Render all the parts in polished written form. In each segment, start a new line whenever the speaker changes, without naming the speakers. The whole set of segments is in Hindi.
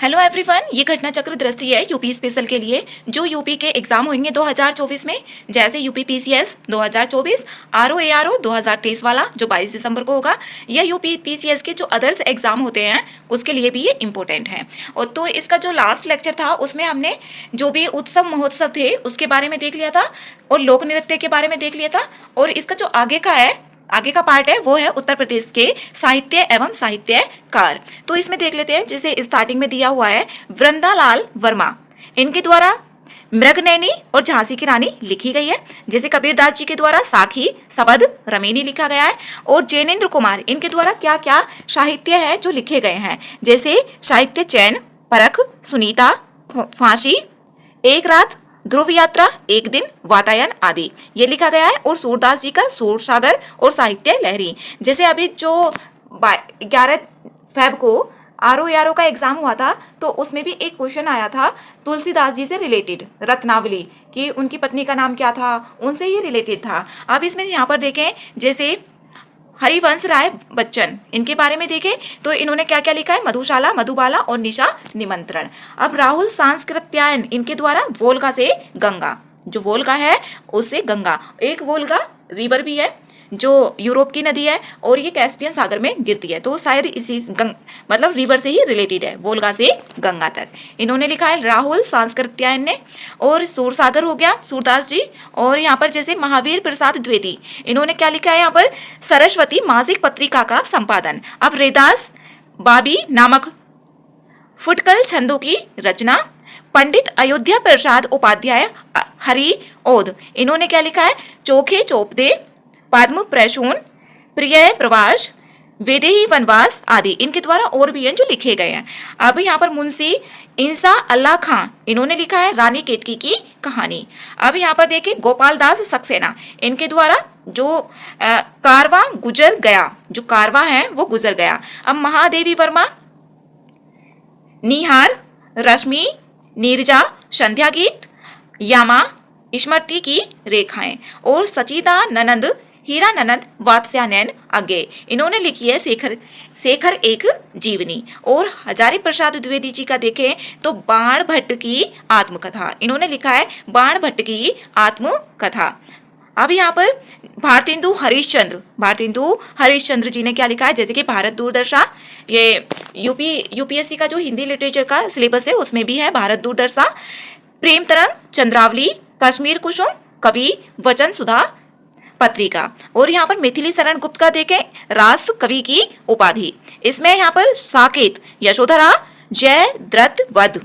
हेलो एवरीवन, ये घटना चक्र दृष्टि है यूपी स्पेशल के लिए जो यूपी के एग्जाम होंगे 2024 में, जैसे यूपी पीसीएस 2024, आरओ 2023 वाला जो 22 दिसंबर को होगा, या यूपी पीसीएस के जो अदर्स एग्जाम होते हैं उसके लिए भी ये इम्पोर्टेंट है। और तो इसका जो लास्ट लेक्चर था उसमें हमने जो भी उत्सव महोत्सव थे उसके बारे में देख लिया था और लोक नृत्य के बारे में देख लिया था। और इसका जो आगे का पार्ट है वो है उत्तर प्रदेश के साहित्य एवं साहित्यकार। तो इसमें देख लेते हैं, जैसे स्टार्टिंग में दिया हुआ है वृंदालाल वर्मा, इनके द्वारा मृगनयनी और झांसी की रानी लिखी गई है। जैसे कबीरदास जी के द्वारा साखी सबद रमेनी लिखा गया है। और जैनेन्द्र कुमार, इनके द्वारा क्या क्या साहित्य है जो लिखे गए हैं, जैसे साहित्य चैन, परख, सुनीता, फांसी, एक रात, ध्रुव यात्रा, एक दिन, वातायन आदि ये लिखा गया है। और सूरदास जी का सूरसागर और साहित्य लहरी। जैसे अभी जो 11 फेब को आरओ का एग्जाम हुआ था तो उसमें भी एक क्वेश्चन आया था तुलसीदास जी से रिलेटेड, रत्नावली कि उनकी पत्नी का नाम क्या था, उनसे ही रिलेटेड था। अब इसमें यहाँ पर देखें, जैसे हरिवंश राय बच्चन, इनके बारे में देखें तो इन्होंने क्या क्या लिखा है, मधुशाला, मधुबाला और निशा निमंत्रण। अब राहुल सांस्कृत्यायन, इनके द्वारा वोल्गा से गंगा, जो वोल्गा है उससे गंगा, एक वोल्गा रिवर भी है जो यूरोप की नदी है और ये कैस्पियन सागर में गिरती है, तो शायद इसी मतलब रिवर से ही रिलेटेड है, वोल्गा से गंगा तक इन्होंने लिखा है राहुल सांस्कृत्यायन ने। और सूरसागर हो गया सूरदास जी। और यहाँ पर जैसे महावीर प्रसाद द्विवेदी, इन्होंने क्या लिखा है यहाँ पर, सरस्वती मासिक पत्रिका का संपादन। अब रेदास बाबी नामक फुटकल छंदों की रचना। पंडित अयोध्या प्रसाद उपाध्याय हरि ओद, इन्होंने क्या लिखा है, चोखे चोपदे, पद्म प्रसून, प्रिय प्रवास, वेदेही वनवास आदि इनके द्वारा और भी हैं जो लिखे गए हैं। अब यहाँ पर मुंशी इंसा अल्लाह खां, इन्होंने लिखा है रानी केतकी की कहानी। अब यहाँ पर देखिए गोपाल दास सक्सेना, इनके द्वारा जो कारवा गुजर गया, जो कारवा है वो गुजर गया। अब महादेवी वर्मा, निहार, रश्मि, नीरजा, संध्या गीत, यामा, स्मृति की रेखाएं। और सचिदानंद, हीरानंद, वात्स्यायन अज्ञे, इन्होंने लिखी है शेखर एक जीवनी। और हजारी प्रसाद द्विवेदी जी का देखें तो बाण भट्ट की आत्मकथा, इन्होंने लिखा है बाण भट्ट की आत्मकथा। अब यहाँ पर भारतेंदु हरिश्चंद्र जी ने क्या लिखा है, जैसे कि भारत दूरदर्शा, ये यूपीएससी का जो हिंदी लिटरेचर का सिलेबस है उसमें भी है भारत दूरदर्शा। प्रेम तरंग, चंद्रावली, कश्मीर कुसुम, कवि वचन सुधा पत्रिका। और यहाँ पर मिथिली शरण गुप्त का देखें रास कवि की उपाधि। इसमें यहाँ पर साकेत, यशोधरा, जय द्रत वध,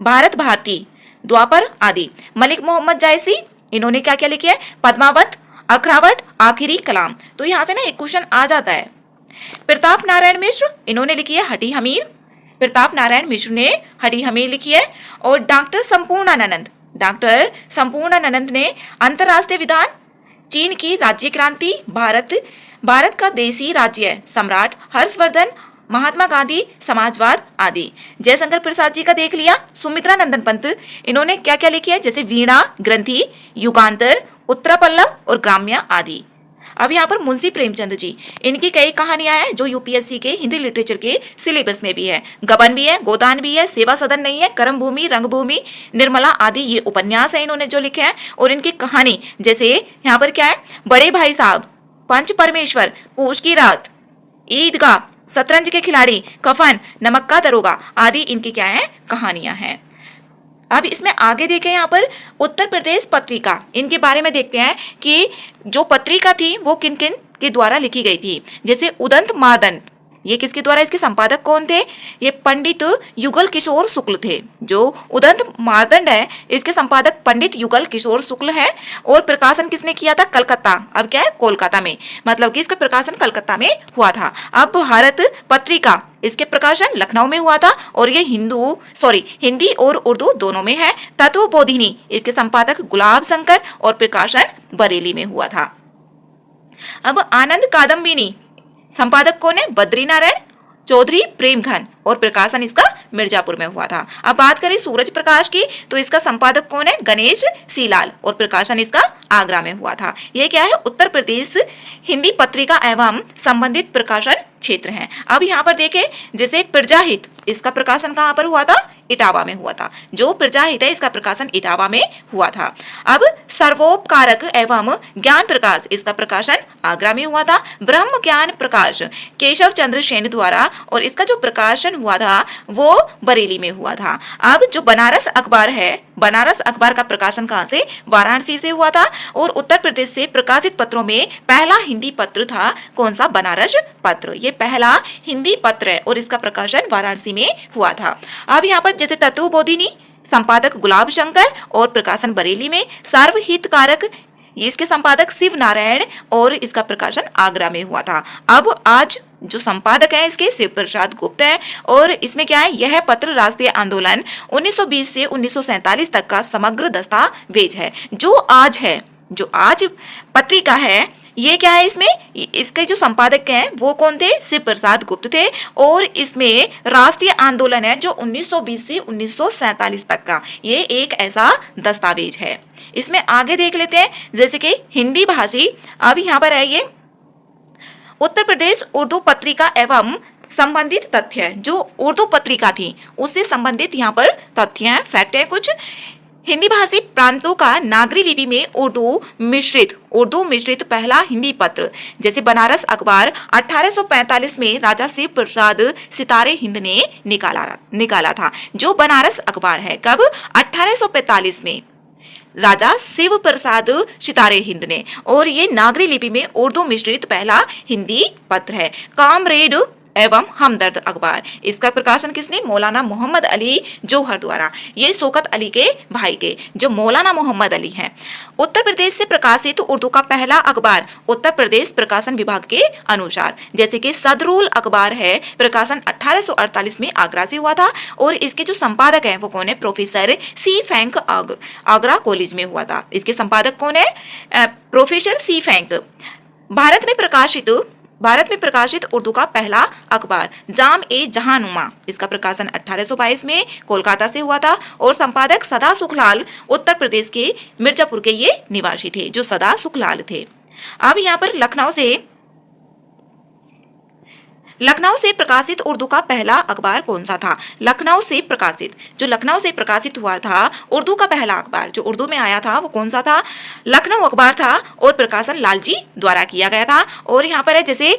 भारत भारती, द्वापर आदि। मलिक मोहम्मद जायसी, इन्होंने क्या क्या लिखे है, पद्मावत, अखरावट, आखिरी कलाम। तो यहाँ से ना एक क्वेश्चन आ जाता है। प्रताप नारायण मिश्र, इन्होंने लिखी है हटी हमीर, प्रताप नारायण मिश्र ने हटी हमीर लिखी है। और डॉक्टर संपूर्णानंद ने अंतरराष्ट्रीय विधान, चीन की राज्य क्रांति, भारत का देसी राज्य, सम्राट, हर्षवर्धन, महात्मा गांधी, समाजवाद आदि। जयशंकर प्रसाद जी का देख लिया। सुमित्रा नंदन पंत, इन्होंने क्या क्या लिखी है, जैसे वीणा, ग्रंथि, युगांतर, उत्तरा पल्लव और ग्राम्य आदि। अब यहाँ पर मुंशी प्रेमचंद जी, इनकी कई कहानियां हैं जो यूपीएससी के हिंदी लिटरेचर के सिलेबस में भी है। गबन भी है, गोदान भी है, सेवा सदन नहीं है, कर्म भूमि, रंगभूमि, निर्मला आदि ये उपन्यास है इन्होंने जो लिखे हैं। और इनकी कहानी जैसे यहाँ पर क्या है, बड़े भाई साहब, पंच परमेश्वर, पूछ की रात, ईदगाह, शतरंज के खिलाड़ी, कफन, नमक का दरोगा आदि इनकी क्या है, कहानियां हैं। अब इसमें आगे देखें, यहाँ पर उत्तर प्रदेश पत्रिका, इनके बारे में देखते हैं कि जो पत्रिका थी वो किन किन के द्वारा लिखी गई थी। जैसे उदंत मार्दंड, ये किसके द्वारा, इसके संपादक कौन थे, ये पंडित युगल किशोर शुक्ल थे। जो उदंत मार्दंड है इसके संपादक पंडित युगल किशोर शुक्ल है। और प्रकाशन किसने किया था, कलकत्ता, अब क्या है कोलकाता में, मतलब कि इसका प्रकाशन कलकत्ता में हुआ था। अब भारत पत्रिका, इसके प्रकाशन लखनऊ में हुआ था और ये हिंदी और उर्दू दोनों में है। तत्वबोधिनी, इसके संपादक गुलाब शंकर और प्रकाशन बरेली में हुआ था। अब आनंद कादम्बिनी, संपादक कौन है, बद्री नारायण। चौधरी प्रेमघन और प्रकाशन इसका मिर्जापुर में हुआ था। अब बात करें सूरज प्रकाश की तो इसका संपादक कौन है? गणेश सीलाल और प्रकाशन इसका आगरा में हुआ था। ये क्या है? उत्तर प्रदेश हिंदी पत्रिका एवं संबंधित प्रकाशन क्षेत्र है। अब यहाँ पर देखें जैसे प्रजाहित, इसका प्रकाशन कहाँ पर हुआ था? इटावा में हुआ था। जो प्रजाहित है इसका प्रकाशन इटावा में हुआ था। अब सर्वोपकारक एवं ज्ञान प्रकाश, इसका प्रकाशन आगरा में हुआ था। ब्रह्म ज्ञान प्रकाश केशव चंद्र सेन द्वारा और इसका जो प्रकाशन हुआ था वो बरेली में हुआ था। अब जो बनारस अखबार है, बनारस अखबार का प्रकाशन कहाँ से? वाराणसी से हुआ था। और उत्तर प्रदेश से प्रकाशित पत्रों में पहला हिंदी पत्र था कौन सा? बनारस पत्र। ये पहला हिंदी पत्र है और इसका प्रकाशन वाराणसी में हुआ था। अब यहाँ पर जैसे तत्वबोधिनी, संपादक गुलाब शंकर और प्रकाशन बरेली में। सार्वहितकारक, इसके संपादक शिव नारायण और इसका प्रकाशन आगरा में हुआ था। अब आज जो संपादक है इसके शिव प्रसाद गुप्त है और इसमें क्या है? यह पत्र राष्ट्रीय आंदोलन 1920 से 1947 तक का समग्र दस्तावेज है। जो आज पत्रिका है ये क्या है? इसमें इसके जो संपादक हैं वो कौन थे? शिव प्रसाद गुप्त थे। और इसमें राष्ट्रीय आंदोलन है जो 1920 से 1947 तक का, ये एक ऐसा दस्तावेज है। इसमें आगे देख लेते हैं जैसे कि हिंदी भाषी। अब यहाँ पर है ये उत्तर प्रदेश उर्दू पत्रिका एवं संबंधित तथ्य, जो उर्दू पत्रिका थी उससे संबंधित यहाँ पर तथ्य हैं, फैक्ट है कुछ। हिंदी भाषी प्रांतों का नागरी लिपि में उर्दू मिश्रित पहला हिंदी पत्र, जैसे बनारस अखबार 1845 में राजा शिव प्रसाद सितारे हिंद ने निकाला था। जो बनारस अखबार है कब? 1845 में राजा शिव प्रसाद सितारे हिंद ने, और ये नागरी लिपि में उर्दू मिश्रित पहला हिंदी पत्र है। कामरेड एवं हमदर्द अखबार, इसका प्रकाशन किसने? मौलाना मोहम्मद अली जौहर द्वारा। ये शौकत अली के भाई के जो मौलाना मोहम्मद अली हैं। उत्तर प्रदेश से प्रकाशित उर्दू का पहला अखबार उत्तर प्रदेश प्रकाशन विभाग के अनुसार, जैसे कि सदरुल अखबार है, प्रकाशन 1848 में आगरा से हुआ था और इसके जो संपादक हैं वो कौन है? प्रोफेसर सी फैंक, आगरा कॉलेज में हुआ था। इसके संपादक कौन है? प्रोफेसर सी फैंक। भारत में प्रकाशित उर्दू का पहला अखबार जाम ए जहानुमा, इसका प्रकाशन 1822 में कोलकाता से हुआ था और संपादक सदा सुखलाल उत्तर प्रदेश के मिर्जापुर के ये निवासी थे, जो सदा सुखलाल थे। अब यहाँ पर लखनऊ से प्रकाशित उर्दू का पहला अखबार कौन सा था? लखनऊ से प्रकाशित हुआ था उर्दू का पहला अखबार जो उर्दू में आया था वो कौन सा था? लखनऊ अखबार था और प्रकाशन लालजी द्वारा किया गया था। और यहाँ पर है जैसे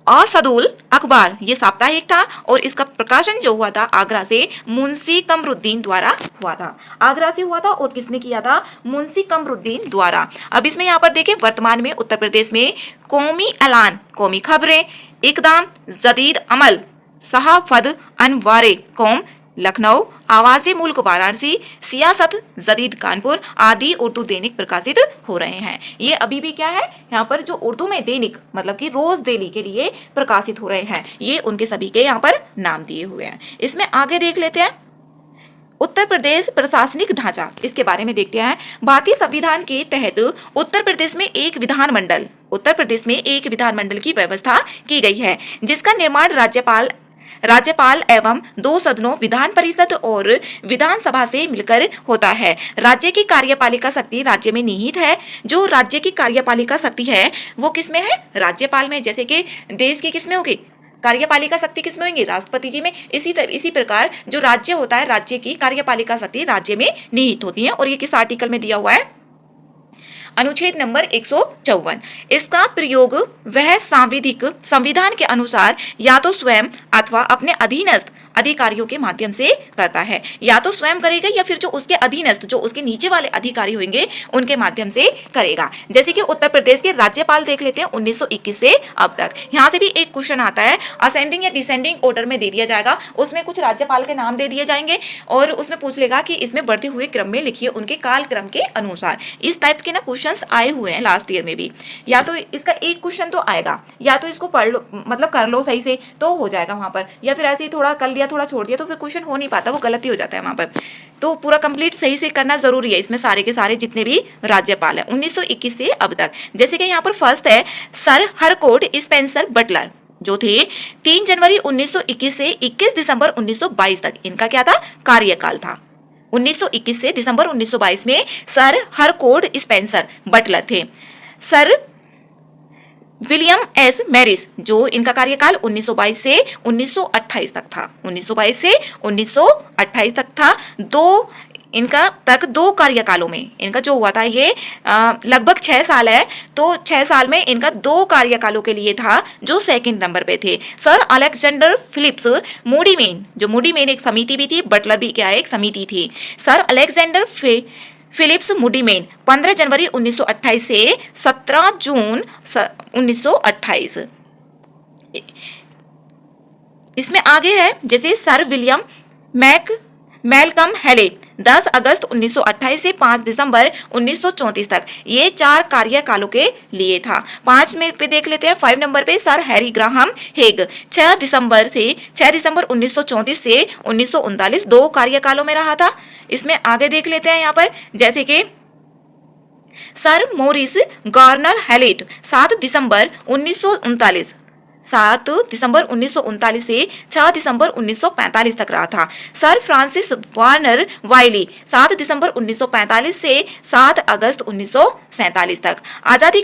असदुल अखबार, ये साप्ताहिक था और इसका प्रकाशन जो हुआ था आगरा से मुंशी कमरुद्दीन द्वारा हुआ था। आगरा से हुआ था और किसने किया था? मुंशी कमरुद्दीन द्वारा। अब इसमें यहाँ पर देखें वर्तमान में उत्तर प्रदेश में कौमी ऐलान, कौमी खबरें, इकदाम, जदीद अमल, सहाफद अनवारे कौम लखनऊ, आवाज़े मुल्क वाराणसी, सियासत जदीद कानपुर आदि उर्दू दैनिक प्रकाशित हो रहे हैं। ये अभी भी क्या है? यहाँ पर जो उर्दू में दैनिक मतलब कि रोज डेली के लिए प्रकाशित हो रहे हैं, ये उनके सभी के यहाँ पर नाम दिए हुए हैं। इसमें आगे देख लेते हैं उत्तर प्रदेश प्रशासनिक ढांचा, इसके बारे में देखते हैं। भारतीय संविधान के तहत उत्तर प्रदेश में एक विधानमंडल की व्यवस्था की गई है, जिसका निर्माण राज्यपाल एवं 2 सदनों विधान परिषद और विधानसभा से मिलकर होता है। राज्य की कार्यपालिका शक्ति राज्य में निहित है। जो राज्य की कार्यपालिका शक्ति है वो किसमें है? राज्यपाल में। जैसे कि देश की किसमें होगी कार्यपालिका शक्ति? किसमें होंगी? राष्ट्रपति जी में। इसी प्रकार जो राज्य होता है, राज्य की कार्यपालिका शक्ति राज्य में निहित होती है। और ये किस आर्टिकल में दिया हुआ है? अनुच्छेद नंबर 154। इसका प्रयोग वह संविधान के अनुसार या तो स्वयं अथवा अपने अधीनस्थ अधिकारियों के माध्यम से करता है। या तो स्वयं करेगा या फिर जो उसके अधीनस्थ, जो उसके नीचे वाले अधिकारी होंगे उनके माध्यम से करेगा। जैसे कि उत्तर प्रदेश के राज्यपाल देख लेते हैं 1921 से अब तक। यहाँ से भी एक क्वेश्चन आता है, असेंडिंग या डिसेंडिंग ऑर्डर में दे दिया जाएगा, उसमें कुछ राज्यपाल के नाम दे दिए जाएंगे और उसमें पूछ लेगा कि इसमें बढ़ते हुए क्रम में लिखिए उनके काल क्रम के अनुसार। इस टाइप के ना क्वेश्चंस आए हुए हैं लास्ट ईयर में भी। या तो इसका एक क्वेश्चन तो आएगा, या तो इसको पढ़ लो, मतलब कर लो सही से तो हो जाएगा वहां पर, या फिर ऐसे ही थोड़ा कर लिया थोड़ा छोड़ दिया तो फिर क्वेश्चन हो नहीं पाता, वो गलती हो जाता है वहां पर। तो पूरा कंप्लीट सही से करना जरूरी है। इसमें सारे के सारे जितने भी राज्यपाल हैं 1921 से अब तक। जैसे कि यहाँ पर फर्स्ट है सर हरकोट स्पेंसर बटलर, जो थे 3 जनवरी 1921 से 21 दिसंबर 1922 तक इनका क्या था, कार्यकाल था। 1921 से दिसंबर 1922 में सर हरकोर्ड स्पेंसर बटलर थे। सर विलियम एस मैरिस, जो इनका कार्यकाल 1922 से 1928 तक था, 1922 से 1928 तक था। दो कार्यकालों में इनका जो हुआ था ये लगभग 6 साल है, तो 6 साल में इनका 2 कार्यकालों के लिए था जो सेकंड नंबर पे थे। सर अलेक्जेंडर फिलिप्स मूडीमेन, जो मूडीमेन एक समिति भी थी, बटलर भी क्या है, एक समिति थी। सर अलेक्जेंडर फिलिप्स मूडीमेन 15 जनवरी 1928 से 17 जून 1928। इसमें आगे है जैसे सर विलियम मैलकम हेले 10 अगस्त 1928 से 5 दिसंबर 1934 तक, ये 4 कार्यकालों के लिए था। 5 में पे देख लेते हैं, 5 नंबर पे सर हैरी ग्राहम हेग 6 दिसंबर 1934 से 1939 2 कार्यकालों में रहा था। इसमें आगे देख लेते हैं यहाँ पर जैसे कि सर मोरिस गार्नर हैलेट 7 दिसंबर 1939 से 6 दिसंबर 1945 तक रहा था। सर फ्रांसिस वार्नर वाइली 7 दिसंबर 1945 से 7 अगस्त 1947 तक। आजादी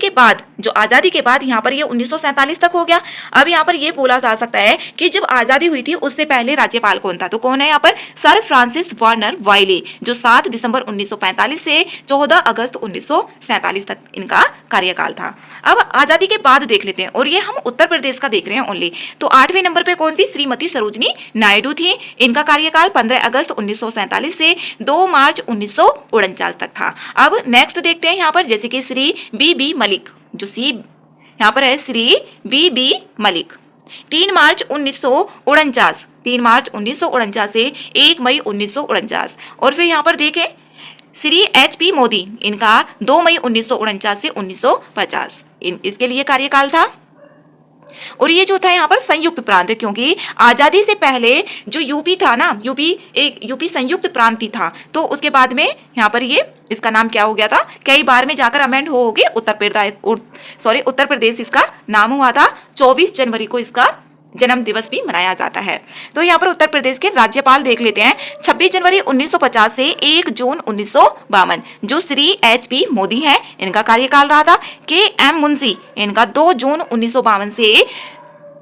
के बाद यहाँ पर ये 1947 तक हो गया। अब यहाँ पर ये बोला जा सकता है कि जब आजादी हुई थी उससे पहले राज्यपाल कौन था, तो कौन है यहाँ पर, सर फ्रांसिस वार्नर वाइली, जो 7 दिसंबर 1945 से 14 अगस्त 1947 तक इनका कार्यकाल था। अब आजादी के बाद देख लेते हैं, और ये हम उत्तर प्रदेश का देख रहे हैं ओनली। तो 8वें नंबर पे कौन थी, श्रीमती सरोजनी नायडू थी। इनका कार्यकाल 15 अगस्त 1947 से 2 मार्च 1949 तक था। अब नेक्स्ट देखते हैं यहाँ पर जैसे कि श्री बी मलिक, जो सी यहाँ पर है श्री बी मलिक 3 मार्च 1949 से 1 मई 1949। और फिर यहाँ पर देखें श्री HP मोदी, इनका 2 मई 1949 से 1950 इसके लिए कार्यकाल था। और ये जो था यहाँ पर संयुक्त प्रांत, क्योंकि आजादी से पहले जो यूपी था ना, यूपी संयुक्त प्रांत था, तो उसके बाद में यहाँ पर ये इसका नाम क्या हो गया था, कई बार में जाकर अमेंड हो गए उत्तर प्रदेश इसका नाम हुआ था। 24 जनवरी को इसका जन्म दिवस भी मनाया जाता है। तो यहाँ पर उत्तर प्रदेश के राज्यपाल देख लेते हैं। 26 जनवरी 1950 से 1 जून 1952 जो श्री HP मोदी हैं, इनका कार्यकाल रहा था। KM मुंशी, इनका 2 जून 1952 से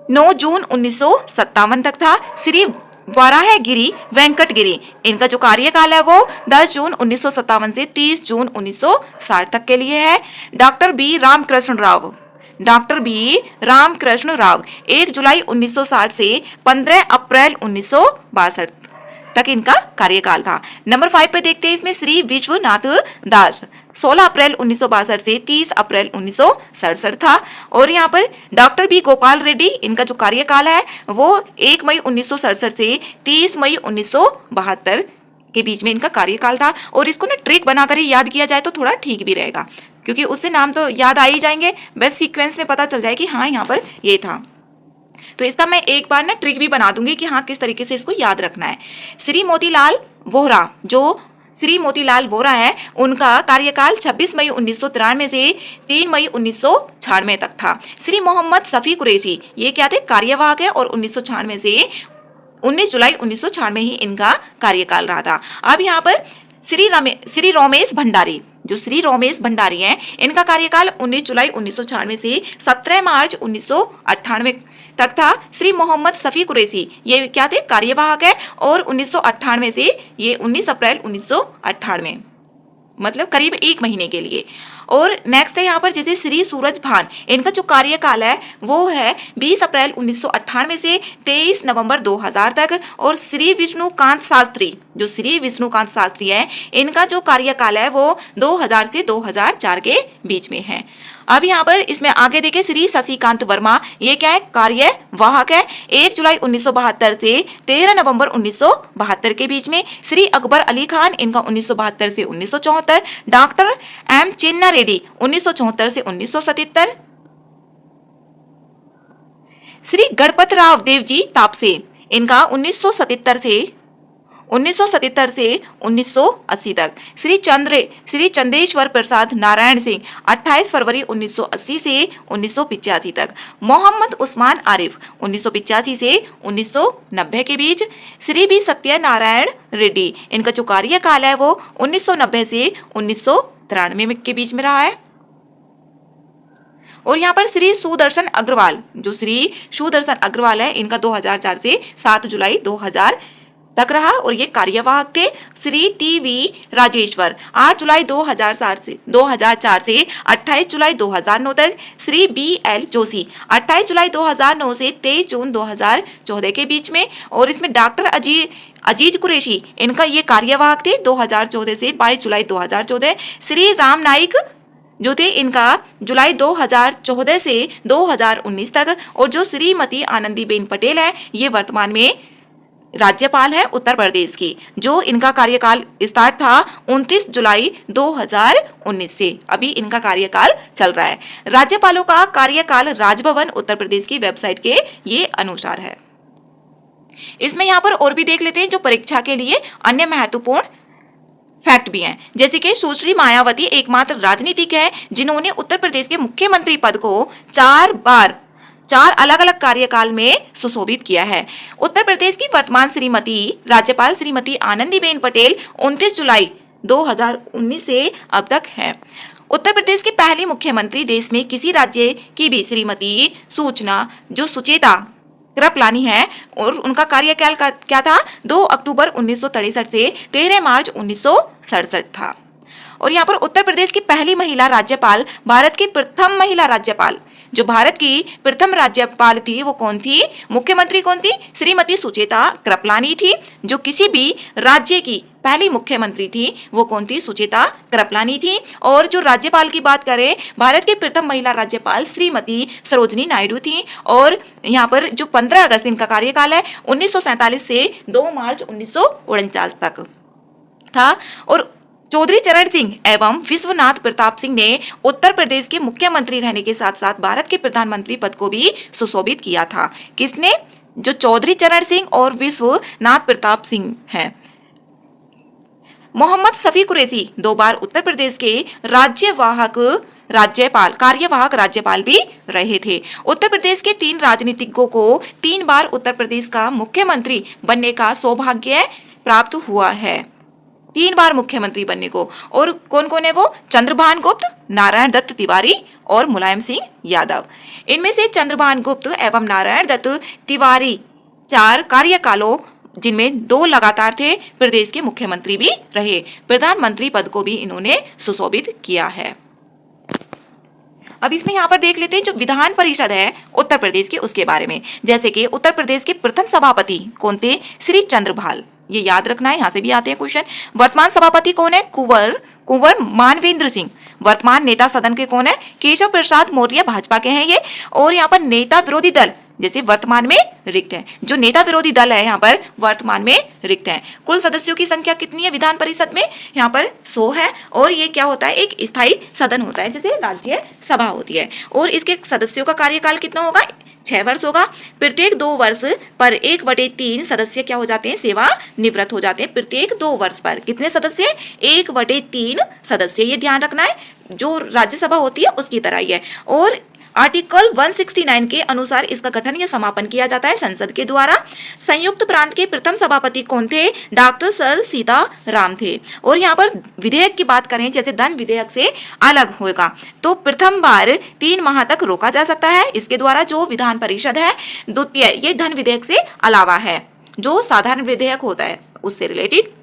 9 जून 1957 तक था। श्री वाराहगिरी वेंकटगिरी, इनका जो कार्यकाल है वो 10 जून 1957 से 30 जून 1960 तक के लिए है। डॉक्टर बी रामकृष्ण राव 1 जुलाई 1960 से 15 अप्रैल 1962 तक इनका कार्यकाल था। नंबर 5 पे देखते हैं, इसमें श्री विश्वनाथ दास 16 अप्रैल 1962 से 30 अप्रैल 1967 था। और यहाँ पर डॉक्टर बी गोपाल रेड्डी, इनका जो कार्यकाल है वो 1 मई 1967 से 30 मई 1972 के बीच में इनका कार्यकाल था। और इसको ना ट्रिक बनाकर ही याद किया जाए तो थोड़ा ठीक भी रहेगा, क्योंकि उससे नाम तो याद आ ही जाएंगे, बस सीक्वेंस में पता चल जाए कि हाँ यहाँ पर ये था। तो इसका मैं एक बार ना ट्रिक भी बना दूंगी कि हाँ किस तरीके से इसको याद रखना है। श्री मोतीलाल वोहरा है, उनका कार्यकाल 26 मई 1993 से 3 मई 1996 तक था। श्री मोहम्मद शफी कुरैशी, ये क्या थे, कार्यवाहक है, और 1996 से 19 जुलाई 1996 ही इनका कार्यकाल रहा था। अब यहाँ पर श्री रोमेश भंडारी, जो श्री रोमेश भंडारी हैं, इनका कार्यकाल 19 जुलाई 1996 से 17 मार्च 1998 तक था। श्री मोहम्मद शफी कुरैशी, ये क्या थे, कार्यवाहक है, और 1998 से ये 19 अप्रैल 1998, मतलब करीब 1 महीने के लिए। और नेक्स्ट है यहाँ पर जैसे श्री सूरज भान, इनका जो कार्यकाल है वो है 20 अप्रैल 1998 से 23 नवंबर 2000 तक। और श्री विष्णुकांत शास्त्री, जो श्री विष्णुकांत शास्त्री है, इनका जो कार्यकाल है वो 2000 से 2004 के बीच में है। अब यहाँ पर इसमें आगे देखें श्री शशिकांत वर्मा, ये क्या है, कार्यवाहक है, 1 जुलाई 1972 से 13 नवंबर 1972 के बीच में। श्री अकबर अली खान, इनका 1972 से 1974। डॉक्टर M चिन्ना रेड्डी 1974 से 1977। श्री गणपत राव देवजी तापसे, इनका 1977 से 1977 से 1980 तक। श्री चंदेश्वर प्रसाद नारायण सिंह 28 फरवरी 1980 से 1985 तक। मोहम्मद उस्मान आरिफ 1985 से 1990 के बीच। श्री बी सत्यनारायण रेड्डी, इनका जो कार्यकाल है वो 1990 से 1993 के बीच में रहा है। और यहाँ पर श्री सुदर्शन अग्रवाल, जो श्री सुदर्शन अग्रवाल है, इनका 2004 से 7 जुलाई 2000 तक रहा और ये कार्यवाहक थे। श्री टीवी राजेश्वर 8 जुलाई 2004 से 28 जुलाई 2009 तक। श्री BL जोशी 28 जुलाई 2009 से 23 जून 2014 के बीच में। और इसमें डॉक्टर अजीज कुरैशी, इनका ये कार्यवाहक थे 2014 से 22 जुलाई 2014। श्री राम नाइक जो थे, इनका जुलाई 2014 से 2019 तक। और जो श्रीमती आनंदीबेन पटेल है, ये वर्तमान में राज्यपाल है उत्तर प्रदेश की, जो इनका कार्यकाल स्टार्ट था 29 जुलाई 2019 से। अभी इनका कार्यकाल चल रहा है। राज्यपालों का कार्यकाल राजभवन उत्तर प्रदेश की वेबसाइट के ये अनुसार है। इसमें यहाँ पर और भी देख लेते हैं जो परीक्षा के लिए अन्य महत्वपूर्ण फैक्ट भी हैं। जैसे कि सुश्री मायावती एकमात्र राजनीतिक है जिन्होंने उत्तर प्रदेश के मुख्यमंत्री पद को 4 अलग अलग कार्यकाल में सुशोभित किया है। उत्तर प्रदेश की वर्तमान राज्यपाल श्रीमती आनंदीबेन पटेल 29 जुलाई 2019 से अब तक है। उत्तर प्रदेश की पहली मुख्यमंत्री देश में किसी राज्य की भी श्रीमती सुचेता कृपलानी है और उनका कार्यकाल क्या था, 2 अक्टूबर 1963 से 13 मार्च 1967 था। और यहाँ पर उत्तर प्रदेश की पहली महिला राज्यपाल, भारत की प्रथम महिला राज्यपाल, जो भारत की प्रथम राज्यपाल थी वो कौन थी, मुख्यमंत्री कौन थी, श्रीमती सुचेता कृपलानी थी। जो किसी भी राज्य की पहली मुख्यमंत्री थी वो कौन थी, सुचेता कृपलानी थी। और जो राज्यपाल की बात करें, भारत की प्रथम महिला राज्यपाल श्रीमती सरोजनी नायडू थी। और यहाँ पर जो 15 अगस्त इनका कार्यकाल है 1947 से 2 मार्च 1949 तक था। और चौधरी चरण सिंह एवं विश्वनाथ प्रताप सिंह ने उत्तर प्रदेश के मुख्यमंत्री रहने के साथ साथ भारत के प्रधानमंत्री पद को भी सुशोभित किया था। किसने, जो चौधरी चरण सिंह और विश्वनाथ प्रताप सिंह हैं। मोहम्मद शफी कुरैशी 2 बार उत्तर प्रदेश के कार्यवाहक राज्यपाल भी रहे थे। उत्तर प्रदेश के 3 राजनीतिज्ञों को 3 बार उत्तर प्रदेश का मुख्यमंत्री बनने का सौभाग्य प्राप्त हुआ है, 3 बार मुख्यमंत्री बनने को। और कौन कौन है वो, चंद्रभान गुप्त, नारायण दत्त तिवारी और मुलायम सिंह यादव। इनमें से चंद्रभान गुप्त एवं नारायण दत्त तिवारी 4 कार्यकालों जिनमें 2 लगातार थे, प्रदेश के मुख्यमंत्री भी रहे। प्रधानमंत्री पद को भी इन्होंने सुशोभित किया है। अब इसमें यहाँ पर देख लेते हैं जो विधान परिषद है उत्तर प्रदेश की, उसके बारे में। जैसे कि उत्तर प्रदेश के प्रथम सभापति कौन थे, श्री चंद्रभाल, ये याद रखना है, यहाँ से भी आते हैं क्वेश्चन। वर्तमान सभापति कौन है, कुंवर मानवेंद्र सिंह। वर्तमान नेता सदन के कौन है, केशव प्रसाद मौर्य, भाजपा के हैं ये। और यहाँ पर नेता विरोधी दल जैसे वर्तमान में रिक्त है, जो नेता विरोधी दल है यहाँ पर वर्तमान में रिक्त है। कुल सदस्यों की संख्या कितनी है विधान परिषद में, यहाँ पर 100 है। और ये क्या होता है, एक स्थायी सदन होता है जैसे राज्य सभा होती है। और इसके सदस्यों का कार्यकाल कितना होगा, 6 वर्ष होगा। प्रत्येक 2 वर्ष पर 1/3 सदस्य क्या हो जाते हैं, सेवा निवृत्त हो जाते हैं। प्रत्येक 2 वर्ष पर कितने सदस्य, 1/3 सदस्य, ये ध्यान रखना है, जो राज्यसभा होती है उसकी तरह ही है। और आर्टिकल 169 के अनुसार इसका गठन या समापन किया जाता है संसद के द्वारा। संयुक्त प्रांत के प्रथम सभापति कौन थे, डॉक्टर सर सीताराम थे। और यहाँ पर विधेयक की बात करें, जैसे धन विधेयक से अलग होगा तो प्रथम बार 3 माह तक रोका जा सकता है इसके द्वारा। जो विधान परिषद है द्वितीय, ये धन विधेयक से अलावा है, जो साधारण विधेयक होता है उससे रिलेटेड।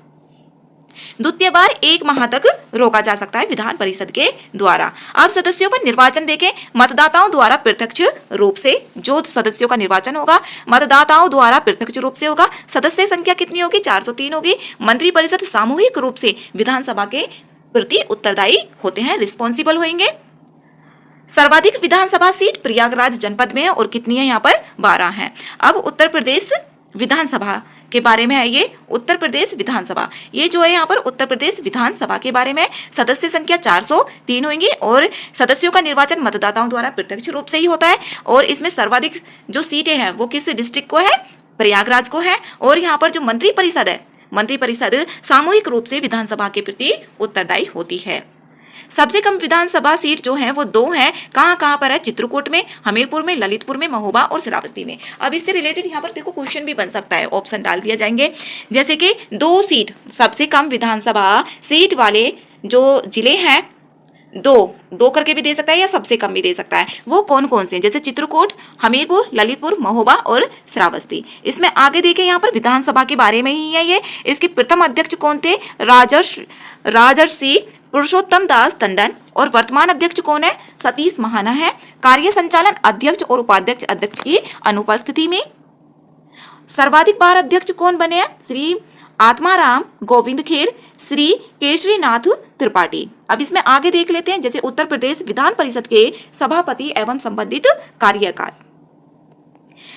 द्वितीय बार 1 माह तक रोका जा सकता है विधान परिषद के द्वारा। अब सदस्यों का निर्वाचन देखें, मतदाताओं द्वारा प्रत्यक्ष रूप से, जो सदस्यों का निर्वाचन होगा मतदाताओं द्वारा प्रत्यक्ष रूप से होगा। सदस्य संख्या कितनी होगी, 403 होगी। मंत्रिपरिषद सामूहिक रूप से विधानसभा के प्रति उत्तरदायी होते हैं, रिस्पॉन्सिबल होंगे। सर्वाधिक विधानसभा सीट प्रयागराज जनपद में है और कितनी है, यहाँ पर 12 है। अब उत्तर प्रदेश विधानसभा के बारे में है ये, उत्तर प्रदेश विधानसभा, ये जो है यहाँ पर उत्तर प्रदेश विधानसभा के बारे में। सदस्य संख्या 403 होंगी और सदस्यों का निर्वाचन मतदाताओं द्वारा प्रत्यक्ष रूप से ही होता है। और इसमें सर्वाधिक जो सीटें हैं वो किस डिस्ट्रिक्ट को है, प्रयागराज को है। और यहाँ पर जो मंत्रिपरिषद है, मंत्रिपरिषद सामूहिक रूप से विधानसभा के प्रति उत्तरदायी होती है। सबसे कम विधानसभा सीट जो है वो 2 है। कहाँ कहाँ पर है? चित्रकूट में, हमीरपुर में, ललितपुर में, महोबा और श्रावस्ती में। अब इससे रिलेटेड यहाँ पर देखो क्वेश्चन भी बन सकता है, ऑप्शन डाल दिया जाएंगे। जैसे कि 2 सीट सबसे कम विधानसभा सीट वाले जो जिले हैं, दो करके भी दे सकता है या सबसे कम भी दे सकता है, वो कौन कौन से हैं? जैसे चित्रकूट, हमीरपुर, ललितपुर, महोबा और श्रावस्ती। इसमें आगे देखें यहाँ पर विधानसभा के बारे में ही है ये। इसके प्रथम अध्यक्ष कौन थे? राजर्षि पुरुषोत्तम दास टंडन। और वर्तमान अध्यक्ष कौन है? सतीश महाना है। कार्य संचालन अध्यक्ष और उपाध्यक्ष अध्यक्ष की अनुपस्थिति में। सर्वाधिक बार अध्यक्ष कौन बने हैं? श्री आत्माराम गोविंद खेर, श्री केशरीनाथ त्रिपाठी। अब इसमें आगे देख लेते हैं, जैसे उत्तर प्रदेश विधान परिषद के सभापति एवं संबंधित कार्यकाल।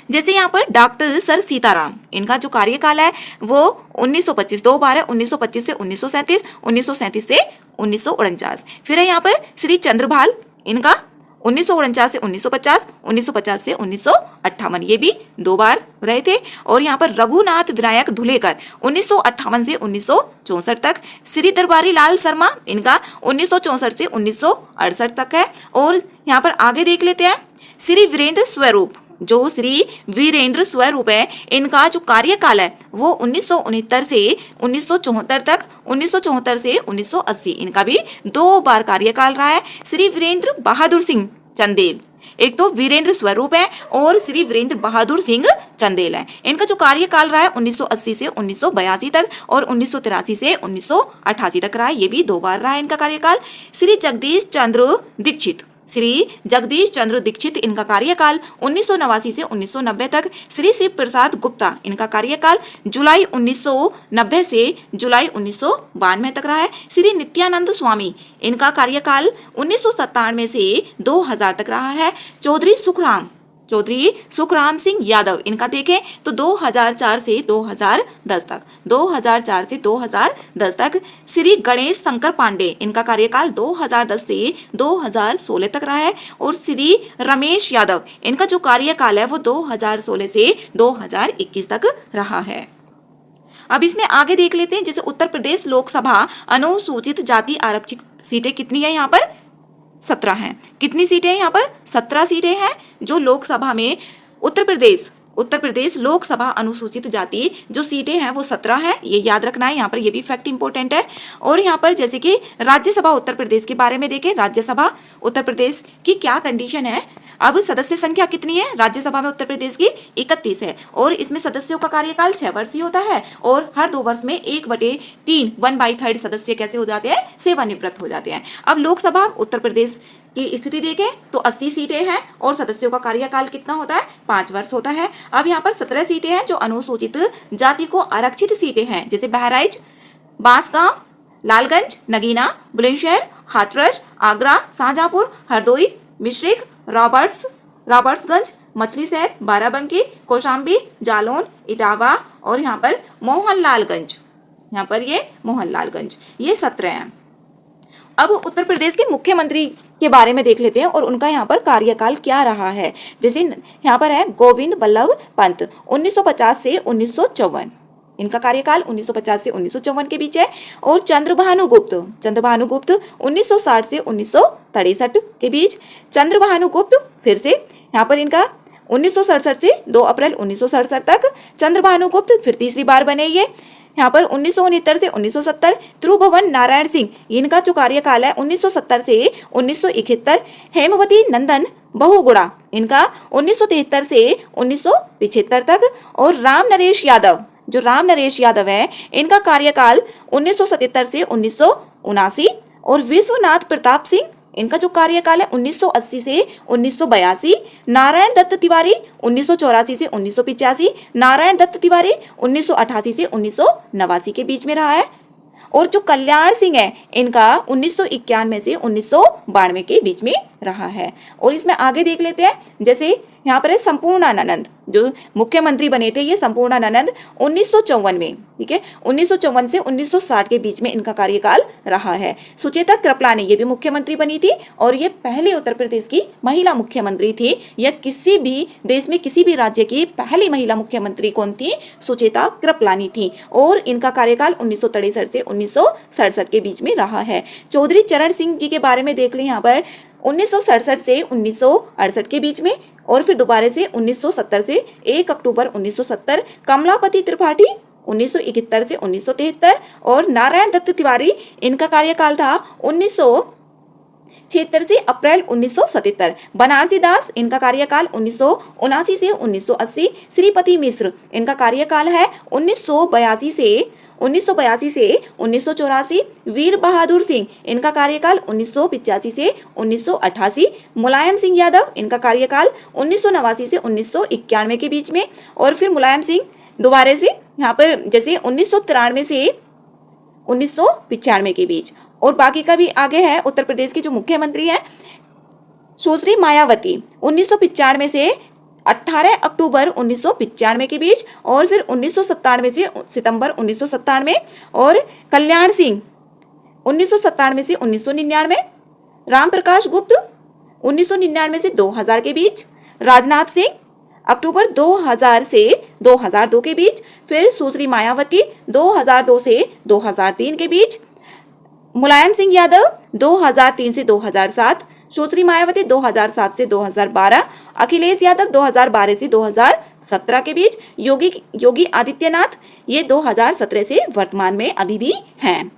जैसे यहाँ पर डॉक्टर सर सीताराम, इनका जो कार्यकाल है वो 1925, 2 बार है, 1925 से 1937, 1937 से 1949। फिर है यहाँ पर श्री चंद्रभाल, इनका 1949 से 1950, 1950 से 1958, ये भी 2 बार रहे थे। और यहाँ पर रघुनाथ विनायक धुलेकर 1958 से 1964 तक। श्री दरबारी लाल शर्मा, इनका 1964 से 1968 तक है। और यहाँ पर आगे देख लेते हैं, श्री वीरेंद्र स्वरूप, जो श्री वीरेंद्र स्वरूप है, इनका जो कार्यकाल है वो 1969 से 1974 तक, 1974 से 1980, इनका भी 2 बार कार्यकाल रहा है। श्री वीरेंद्र बहादुर सिंह चंदेल, एक तो वीरेंद्र स्वरूप है और श्री वीरेंद्र बहादुर सिंह चंदेल है, इनका जो कार्यकाल रहा है 1980 से 1982 तक और 1983 से 1988 तक रहा है, ये भी 2 बार रहा है इनका कार्यकाल। श्री जगदीश चंद्र दीक्षित, इनका कार्यकाल 1989 से 1990 तक। श्री शिव प्रसाद गुप्ता, इनका कार्यकाल जुलाई 1990 से जुलाई 1992 तक रहा है। श्री नित्यानंद स्वामी, इनका कार्यकाल 1997 से 2000 तक रहा है। चौधरी सुखराम सिंह यादव, इनका देखें तो 2004 से 2010 तक, 2004 से 2010 तक। श्री गणेश शंकर पांडे, इनका कार्यकाल 2010 से 2016 तक रहा है। और श्री रमेश यादव, इनका जो कार्यकाल है वो 2016 से 2021 तक रहा है। अब इसमें आगे देख लेते हैं, जैसे उत्तर प्रदेश लोकसभा अनुसूचित जाति आरक्षित सीटें कितनी है? यहाँ पर 17 हैं। कितनी सीटें हैं यहाँ पर? 17 सीटें हैं जो लोकसभा में उत्तर प्रदेश लोकसभा अनुसूचित जाति जो सीटें हैं वो 17 हैं, ये याद रखना है। यहाँ पर ये भी फैक्ट इंपॉर्टेंट है। और यहाँ पर जैसे कि राज्यसभा उत्तर प्रदेश के बारे में देखें, राज्यसभा उत्तर प्रदेश की क्या कंडीशन है। अब सदस्य संख्या कितनी है राज्यसभा में उत्तर प्रदेश की? 31 है। और इसमें सदस्यों का कार्यकाल 6 वर्षीय होता है और हर 2 वर्ष में 1/3 1/3 सदस्य कैसे हो जाते हैं? सेवानिवृत्त हो जाते हैं। अब लोकसभा उत्तर प्रदेश की स्थिति देखें तो 80 सीटें हैं और सदस्यों का कार्यकाल कितना होता है? 5 वर्ष होता है। अब यहाँ पर 17 सीटें हैं जो अनुसूचित जाति को आरक्षित सीटें हैं, जैसे बहराइच, बांसगांव, लालगंज, नगीना, बुलंदशहर, हाथरस, आगरा, शाहजहांपुर, हरदोई, मिश्रिख, रॉबर्ट्सगंज, मछली शहर, बाराबंकी, कौशाम्बी, जालौन, इटावा और यहाँ पर मोहनलालगंज, ये 17 हैं। अब उत्तर प्रदेश के मुख्यमंत्री के बारे में देख लेते हैं और उनका यहाँ पर कार्यकाल क्या रहा है। जैसे यहाँ पर है गोविंद बल्लभ पंत, 1950 से 1954, इनका कार्यकाल 1950 से 1954 के बीच है। और चंद्रभानु गुप्त 1960 से 1963 के बीच। चंद्रभानु गुप्त फिर से यहाँ पर इनका 1967 से 2 अप्रैल 1967 तक चंद्रभानु गुप्त फिर तीसरी बार बने ये। यहाँ पर 1969 से 1970 त्रिभुवन नारायण सिंह, इनका जो कार्यकाल है 1970 से 1971। हेमवती नंदन बहुगुणा, इनका 1973 से 1975 तक। और राम नरेश यादव है, इनका कार्यकाल 1977 से 1979। और विश्वनाथ प्रताप सिंह, इनका जो कार्यकाल है 1980 से 1982। नारायण दत्त तिवारी 1984 से 1985। नारायण दत्त तिवारी 1988 से 1989 के बीच में रहा है। और जो कल्याण सिंह है, इनका 1991 से 1992 के बीच में रहा है। और इसमें आगे देख लेते हैं, जैसे यहाँ पर है संपूर्णानंद, जो मुख्यमंत्री बने थे ये संपूर्णानंद 1954 में, ठीक है, 1954 से 1960 के बीच में इनका कार्यकाल रहा है। सुचेता कृपलानी ये भी मुख्यमंत्री बनी थी और ये पहले उत्तर प्रदेश की महिला मुख्यमंत्री थी। यह किसी भी देश में किसी भी राज्य की पहली महिला मुख्यमंत्री कौन थी? सुचेता कृपलानी थी और इनका कार्यकाल 1963 से 1967 के बीच में रहा है। चौधरी चरण सिंह जी के बारे में देख लें यहाँ पर 1967 से 1968 के बीच में और फिर दोबारा से 1970 से 1 अक्टूबर 1970। कमलापति त्रिपाठी 1971 से 1973 और नारायण दत्त तिवारी इनका कार्यकाल था 1976 से अप्रैल 1977। बनारसी दास इनका कार्यकाल 1979 से 1980। श्रीपति मिश्र इनका कार्यकाल है 1982 से 1984। वीर बहादुर सिंह इनका कार्यकाल 1985 से 1988। मुलायम सिंह यादव इनका कार्यकाल 1989 से 1991 के बीच में और फिर मुलायम सिंह दोबारा से यहाँ पर जैसे 1993 से 1995 के बीच। और बाकी का भी आगे है उत्तर प्रदेश की जो मुख्यमंत्री है सुश्री मायावती 1995 से 18 अक्टूबर 1995 के बीच और फिर 1997 से सितंबर 1997। और कल्याण सिंह 1997 से 1999। राम प्रकाश गुप्त 1999 से 2000 के बीच। राजनाथ सिंह अक्टूबर 2000 से 2002 के बीच। फिर सुश्री मायावती 2002 से 2003 के बीच। मुलायम सिंह यादव 2003 से 2007। सुश्री मायावती 2007 से 2012। अखिलेश यादव 2012 से 2017 के बीच। योगी आदित्यनाथ ये 2017 से वर्तमान में अभी भी हैं।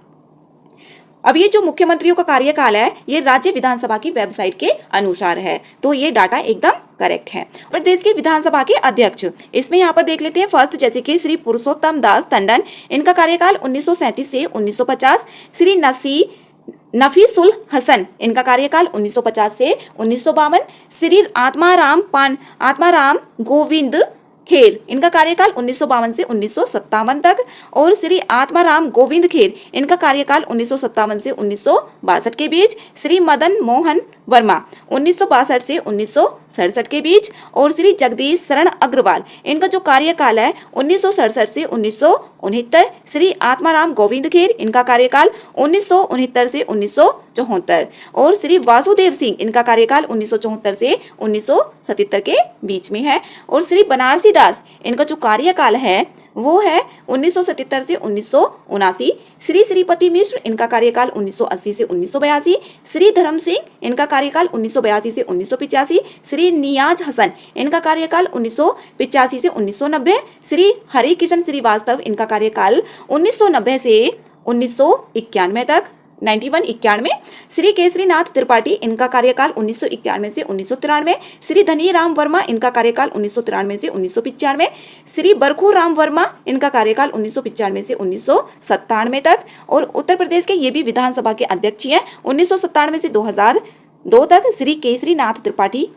अब ये जो मुख्यमंत्रियों का कार्यकाल है ये राज्य विधानसभा की वेबसाइट के अनुसार है, तो ये डाटा एकदम करेक्ट है। प्रदेश के विधानसभा के अध्यक्ष इसमें यहाँ पर देख लेते हैं। फर्स्ट जैसे कि श्री पुरुषोत्तम दास टंडन इनका कार्यकाल 1937 से 1950। श्री नफीसुल हसन इनका कार्यकाल 1950 से 1952। श्री आत्माराम गोविंद खेर इनका कार्यकाल 1952 से 1957 तक। और श्री आत्माराम गोविंद खेर इनका कार्यकाल 1957 से 1962 के बीच। श्री मदन मोहन वर्मा 1962 से 1967 के बीच। और श्री जगदीश शरण अग्रवाल इनका जो कार्यकाल है 1967 से 1969। श्री आत्माराम गोविंद खेर इनका कार्यकाल 1969 से 1974। और श्री वासुदेव सिंह इनका कार्यकाल 1974 से 1977 के बीच में है। और श्री बनारसी दास इनका जो कार्यकाल है वो है 1977 से 1979। श्री श्रीपति मिश्र इनका कार्यकाल 1980 से 1982। श्री धर्म सिंह इनका कार्यकाल 1982 से 1985। श्री नियाज हसन इनका कार्यकाल 1985 से 1990। श्री हरि किशन श्रीवास्तव इनका कार्यकाल 1990 से 1991 तक 91। श्री केसरीनाथ त्रिपाठी इनका कार्यकाल 1991 से 1993। श्री धनीराम वर्मा इनका कार्यकाल 1993 से 1995। श्री बरखू राम वर्मा इनका कार्यकाल 1995 से 1997 तक। और उत्तर प्रदेश के ये भी विधानसभा के अध्यक्ष हैं 1997 से 2002 तक श्री केसरीनाथ त्रिपाठी।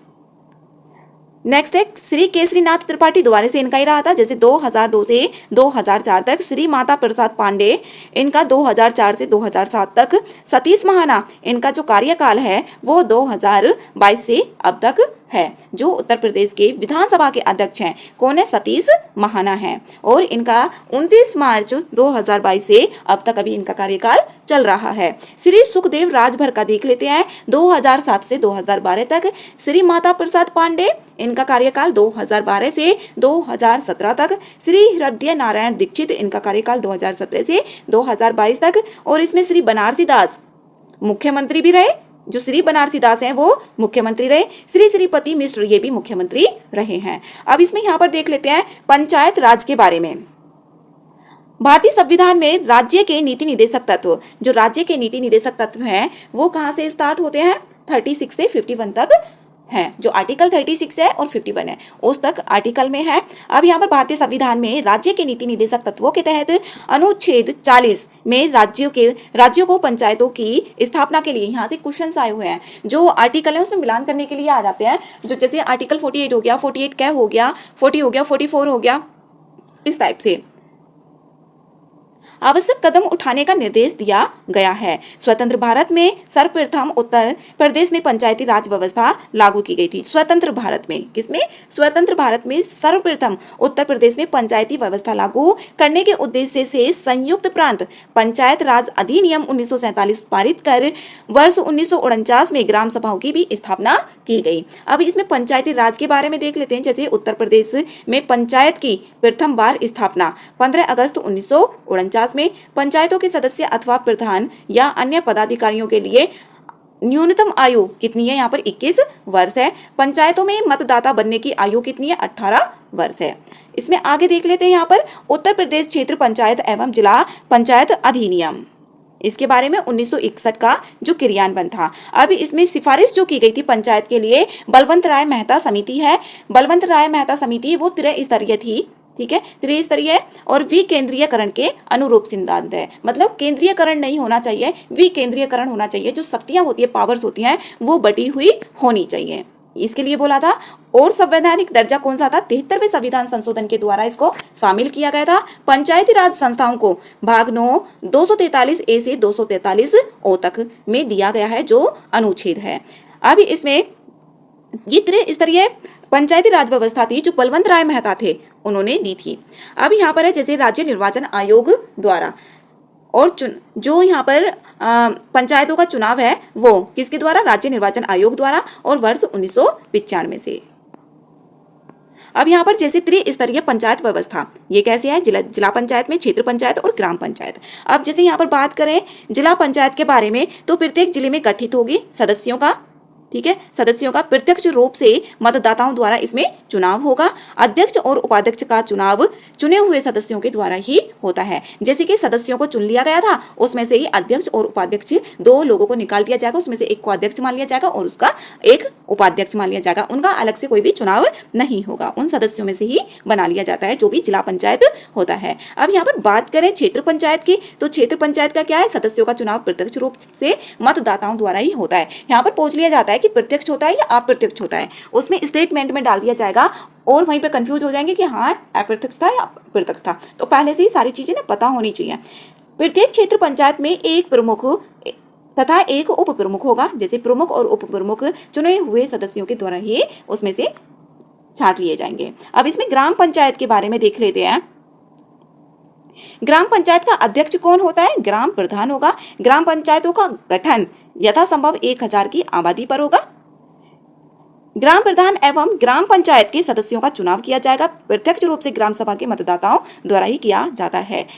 नेक्स्ट है श्री केसरीनाथ त्रिपाठी, दोबारा से इनका ही रहा था जैसे 2002 से 2004 तक। श्री माता प्रसाद पांडे इनका 2004 से 2007 तक। सतीश महाना इनका जो कार्यकाल है वो 2022 से अब तक है, जो उत्तर प्रदेश के विधानसभा के अध्यक्ष हैं। कौन है? सतीश महाना है। और इनका 29 मार्च 2022 से अब तक अभी इनका कार्यकाल चल रहा है। श्री सुखदेव राजभर का देख लेते हैं 2007 से 2012 तक। श्री माता प्रसाद पांडे इनका कार्यकाल 2012 से 2017 तक। श्री हृदय नारायण दीक्षित इनका कार्यकाल 2017 से 2022 तक। और इसमें श्री बनारसी दास मुख्यमंत्री भी रहे, जो श्री बनारसी दास हैं वो मुख्यमंत्री रहे। श्री श्रीपति मिश्र ये भी मुख्यमंत्री रहे हैं। अब इसमें यहाँ पर देख लेते हैं पंचायत राज के बारे में। भारतीय संविधान में राज्य के नीति निदेशक तत्व, जो राज्य के नीति निदेशक तत्व हैं वो कहाँ से स्टार्ट होते हैं? 36 से 51 तक है। जो आर्टिकल 36 है और 51 है उस तक आर्टिकल में है। अब यहाँ पर भारतीय संविधान में राज्य के नीति निदेशक तत्वों के तहत अनुच्छेद 40 में राज्यों को पंचायतों की स्थापना के लिए यहाँ से क्वेश्चंस आए हुए हैं। जो आर्टिकल है उसमें मिलान करने के लिए आ जाते हैं, जो जैसे आर्टिकल 48 हो गया, 48 क्या हो गया, 40 हो गया, 44 हो गया, इस टाइप से। आवश्यक कदम उठाने का निर्देश दिया गया है। स्वतंत्र भारत में सर्वप्रथम उत्तर प्रदेश में पंचायती राज व्यवस्था लागू की गई थी। स्वतंत्र भारत में, किसमें? स्वतंत्र भारत में सर्वप्रथम उत्तर प्रदेश में पंचायती व्यवस्था लागू करने के उद्देश्य से संयुक्त प्रांत पंचायत राज अधिनियम 1947 पारित कर वर्ष 1949 में ग्राम सभाओं की भी स्थापना की गई। अब इसमें पंचायती राज के बारे में देख लेते हैं। जैसे उत्तर प्रदेश में पंचायत की प्रथम बार स्थापना 15 अगस्त 1949 में। पंचायतों के सदस्य अथवा प्रधान या अन्य पदाधिकारियों के लिए न्यूनतम आयु कितनी है? यहाँ पर 21 वर्ष है। पंचायतों में मतदाता बनने की आयु कितनी है? 18 वर्ष है। इसमें आगे देख लेते हैं यहाँ पर उत्तर प्रदेश क्षेत्र पंचायत एवं जिला पंचायत अधिनियम, इसके बारे में 1961 का जो क्रियान्वयन था। अब इसमें सिफारिश जो की गई थी पंचायत के लिए बलवंत राय मेहता समिति है। बलवंत राय मेहता समिति वो त्रिस्तरीय थी, ठीक है, त्रिस्तरीय और विकेंद्रीयकरण के अनुरूप सिद्धांत है। मतलब केंद्रीयकरण नहीं होना चाहिए, विकेंद्रीयकरण होना चाहिए। जो शक्तियां होती है, पावर्स होती हैं, वो बटी हुई होनी चाहिए, इसके लिए बोला था। और संवैधानिक दर्जा कौन सा था? 73वें संविधान संशोधन के द्वारा इसको शामिल किया गया था। पंचायती राज संस्थाओं को भाग 9 243 ए से 243 ओ तक में दिया गया है जो अनुच्छेद है। अब इसमें ये त्रिस्तरीय पंचायती राज व्यवस्था थी जो बलवंत राय मेहता थे, उन्होंने दी थी। अब यहाँ पर है जैसे राज्य निर्वाचन आयोग द्वारा और जो यहाँ पर पंचायतों का चुनाव है वो किसके द्वारा? राज्य निर्वाचन आयोग द्वारा, और वर्ष 1995 से। अब यहाँ पर जैसे त्रिस्तरीय पंचायत व्यवस्था, ये कैसे है? जिला पंचायत में क्षेत्र पंचायत और ग्राम पंचायत। अब जैसे यहाँ पर बात करें जिला पंचायत के बारे में, तो प्रत्येक जिले में गठित होगी सदस्यों का, ठीक है, सदस्यों का प्रत्यक्ष रूप से मतदाताओं द्वारा इसमें चुनाव होगा। अध्यक्ष और उपाध्यक्ष का चुनाव चुने हुए सदस्यों के द्वारा ही होता है। जैसे कि सदस्यों को चुन लिया गया था, उसमें से ही अध्यक्ष और उपाध्यक्ष 2 लोगों को निकाल दिया जाएगा, उसमें से एक को अध्यक्ष मान लिया जाएगा और उसका एक उपाध्यक्ष मान लिया जाएगा। उनका अलग से कोई भी चुनाव नहीं होगा, उन सदस्यों में से ही बना लिया जाता है जो भी जिला पंचायत होता है। अब यहाँ पर बात करें क्षेत्र पंचायत की, तो क्षेत्र पंचायत का क्या है? सदस्यों का चुनाव प्रत्यक्ष रूप से मतदाताओं द्वारा ही होता है। यहाँ पर पूछ लिया जाता है कि प्रत्यक्ष होता है या अप्रत्यक्ष होता है, उसमें स्टेटमेंट में डाल दिया जाएगा और वहीं पे कंफ्यूज हो जाएंगे कि हाँ अप्रत्यक्ष था या प्रत्यक्ष था। तो पहले से ही सारी चीजें ना पता होनी चाहिए। प्रत्येक क्षेत्र पंचायत में एक प्रमुख तथा एक उप प्रमुख होगा। जैसे प्रमुख और उप प्रमुख चुने हुए सदस्यों के द्वारा ही उसमें से छांट लिए जाएंगे। अब इसमें ग्राम पंचायत के बारे में देख लेते हैं। ग्राम पंचायत का अध्यक्ष कौन होता है? ग्राम प्रधान होगा। ग्राम पंचायतों का गठन यथासंभव 1000 की आबादी पर होगा। ग्राम प्रधान एवं ग्राम पंचायत के सदस्यों का चुनाव किया जाएगा, प्रत्यक्ष रूप से ग्राम सभा के मतदाताओं द्वारा ही किया जाता है।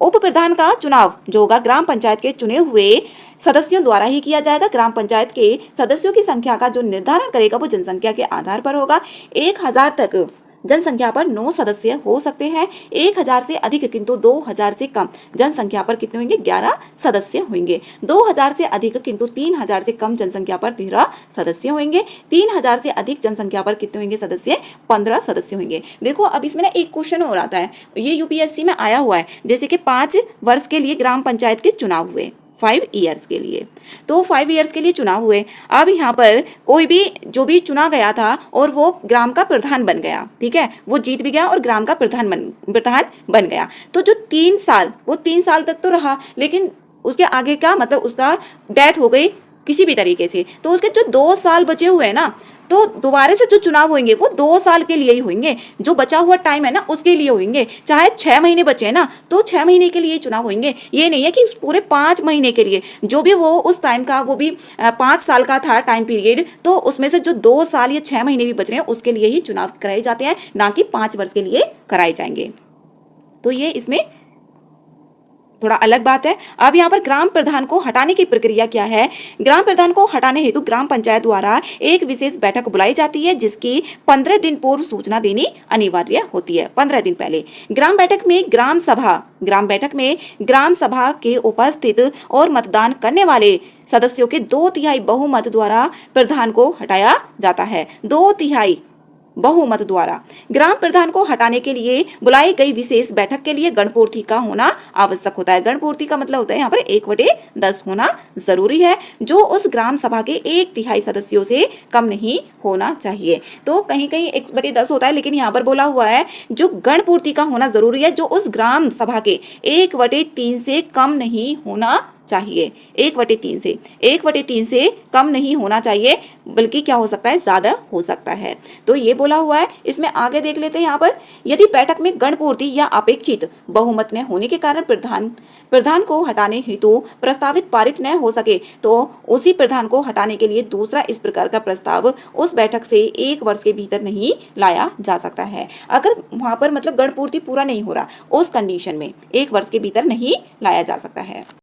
उप प्रधान का चुनाव जो होगा ग्राम पंचायत के चुने हुए सदस्यों द्वारा ही किया जाएगा। ग्राम पंचायत के सदस्यों की संख्या का जो निर्धारण करेगा वो जनसंख्या के आधार पर होगा। 1000 तक जनसंख्या पर 9 सदस्य हो सकते हैं। 1000 से अधिक किंतु 2000 से कम जनसंख्या पर कितने होंगे? 11 सदस्य होंगे। 2000 से अधिक किंतु 3000 से कम जनसंख्या पर 13 सदस्य होंगे। 3000 से अधिक जनसंख्या पर कितने होंगे सदस्य? 15 सदस्य होंगे। देखो अब इसमें ना एक क्वेश्चन और आता है, ये यूपीएससी में आया हुआ है। जैसे कि 5 वर्ष के लिए ग्राम पंचायत के चुनाव हुए, 5 ईयर्स के लिए, तो 5 ईयर्स के लिए चुनाव हुए। अब यहाँ पर कोई भी जो भी चुना गया था और वो ग्राम का प्रधान बन गया, ठीक है, वो जीत भी गया और ग्राम का प्रधान बन गया। तो जो 3 साल, वो 3 साल तक तो रहा, लेकिन उसके आगे का मतलब उसका डेथ हो गई किसी भी तरीके से, तो उसके जो 2 साल बचे हुए हैं ना, तो दोबारा से जो चुनाव होंगे वो 2 साल के लिए ही होंगे। जो बचा हुआ टाइम है ना उसके लिए होंगे। चाहे 6 महीने बचे हैं ना, तो 6 महीने के लिए चुनाव होंगे। ये नहीं है कि पूरे 5 महीने के लिए, जो भी वो उस टाइम का, वो भी 5 साल का था टाइम पीरियड, तो उसमें से जो 2 साल या 6 महीने भी बच रहे हैं उसके लिए ही चुनाव कराए जाते हैं, ना कि 5 वर्ष के लिए कराए जाएंगे। तो ये इसमें थोड़ा अलग बात है। अब यहाँ पर ग्राम प्रधान को हटाने की प्रक्रिया क्या है? ग्राम प्रधान को हटाने हेतु ग्राम पंचायत द्वारा एक विशेष बैठक बुलाई जाती है, जिसकी 15 दिन पूर्व सूचना देनी अनिवार्य होती है। 15 दिन पहले ग्राम बैठक में ग्राम सभा के उपस्थित और मतदान करने वाले सदस्यों के 2/3 बहुमत द्वारा प्रधान को हटाया जाता है। 2/3 बहुमत द्वारा ग्राम प्रधान को हटाने के लिए बुलाई गई विशेष बैठक के लिए गणपूर्ति का होना आवश्यक होता है। गणपूर्ति का मतलब होता है यहाँ पर 1/10 होना जरूरी है, जो उस ग्राम सभा के 1/3 सदस्यों से कम नहीं होना चाहिए। तो कहीं कहीं 1/10 होता है, लेकिन यहाँ पर बोला हुआ है जो गणपूर्ति का होना जरूरी है, जो उस ग्राम सभा के 1/3 से कम नहीं होना चाहिए। 1/3 से कम नहीं होना चाहिए, बल्कि क्या हो सकता है, ज्यादा हो सकता है। तो ये बोला हुआ है। इसमें आगे देख लेते हैं। यहाँ पर यदि बैठक में गणपूर्ति या अपेक्षित बहुमत न होने के कारण प्रधान को हटाने हेतु प्रस्तावित पारित न हो सके, तो उसी प्रधान को हटाने के लिए दूसरा इस प्रकार का प्रस्ताव उस बैठक से 1 वर्ष के भीतर नहीं लाया जा सकता है। अगर वहां पर मतलब गणपूर्ति पूरा नहीं हो रहा, उस कंडीशन में 1 वर्ष के भीतर नहीं लाया जा सकता है।